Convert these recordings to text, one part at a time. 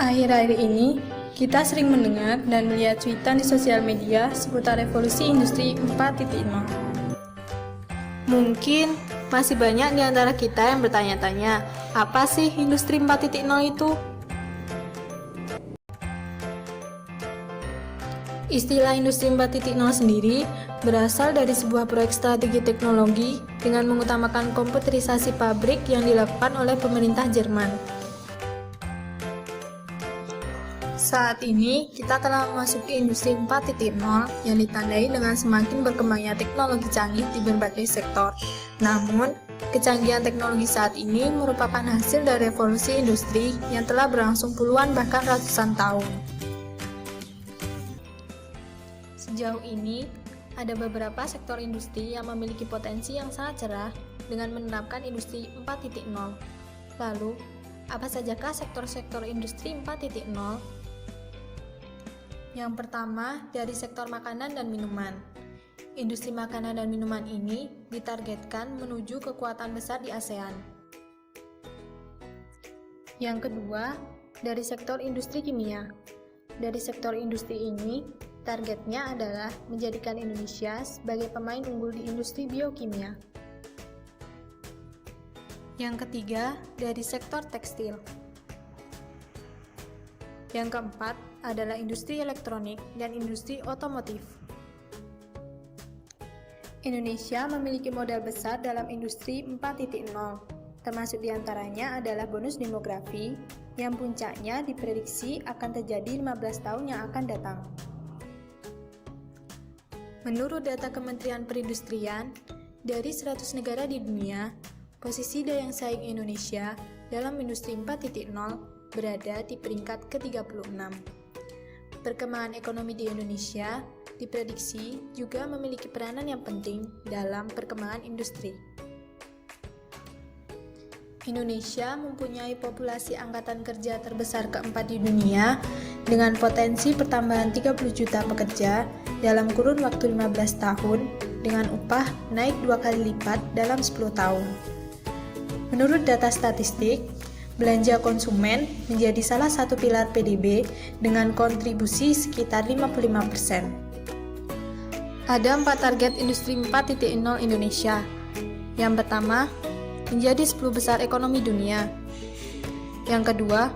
Akhir-akhir ini, kita sering mendengar dan melihat cuitan di sosial media seputar revolusi industri 4.0. Mungkin masih banyak di antara kita yang bertanya-tanya, apa sih industri 4.0 itu? Istilah industri 4.0 sendiri berasal dari sebuah proyek strategi teknologi dengan mengutamakan komputerisasi pabrik yang dilakukan oleh pemerintah Jerman. Saat ini, kita telah memasuki industri 4.0 yang ditandai dengan semakin berkembangnya teknologi canggih di berbagai sektor. Namun, kecanggihan teknologi saat ini merupakan hasil dari revolusi industri yang telah berlangsung puluhan bahkan ratusan tahun. Sejauh ini, ada beberapa sektor industri yang memiliki potensi yang sangat cerah dengan menerapkan industri 4.0. Lalu, apa sajakah sektor-sektor industri 4.0? Yang pertama, dari sektor makanan dan minuman. Industri makanan dan minuman ini ditargetkan menuju kekuatan besar di ASEAN. Yang kedua, dari sektor industri kimia. Dari sektor industri ini, targetnya adalah menjadikan Indonesia sebagai pemain unggul di industri biokimia. Yang ketiga, dari sektor tekstil. Yang keempat adalah industri elektronik dan industri otomotif. Indonesia memiliki modal besar dalam industri 4.0, termasuk diantaranya adalah bonus demografi yang puncaknya diprediksi akan terjadi 15 tahun yang akan datang. Menurut data Kementerian Perindustrian, dari 100 negara di dunia, posisi daya saing Indonesia dalam industri 4.0 berada di peringkat ke-36. Perkembangan ekonomi di Indonesia diprediksi juga memiliki peranan yang penting dalam perkembangan industri. Indonesia mempunyai populasi angkatan kerja terbesar keempat di dunia dengan potensi pertambahan 30 juta pekerja dalam kurun waktu 15 tahun dengan upah naik 2 kali lipat dalam 10 tahun. Menurut data statistik, belanja konsumen menjadi salah satu pilar PDB dengan kontribusi sekitar 55%. Ada 4 target industri 4.0 Indonesia. Yang pertama, menjadi 10 besar ekonomi dunia. Yang kedua,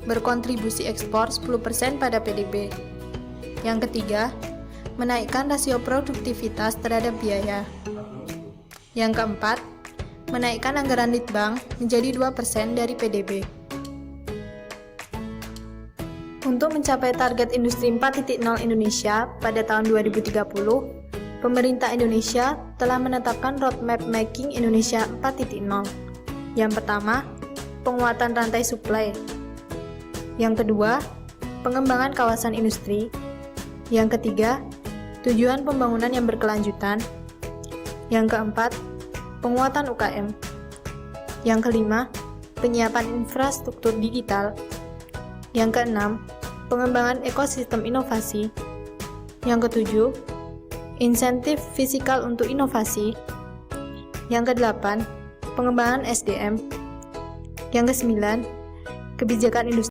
berkontribusi ekspor 10% pada PDB. Yang ketiga, menaikkan rasio produktivitas terhadap biaya. Yang keempat, menaikkan anggaran litbang menjadi 2% dari PDB. Untuk mencapai target industri 4.0 Indonesia pada tahun 2030, pemerintah Indonesia telah menetapkan roadmap Making Indonesia 4.0. Yang pertama, penguatan rantai suplai. Yang kedua, pengembangan kawasan industri. Yang ketiga, tujuan pembangunan yang berkelanjutan. Yang keempat, penguatan UKM. Yang kelima, penyiapan infrastruktur digital. Yang keenam, pengembangan ekosistem inovasi. Yang ketujuh, insentif fiskal untuk inovasi. Yang kedelapan, pengembangan SDM. Yang kesembilan, kebijakan industri.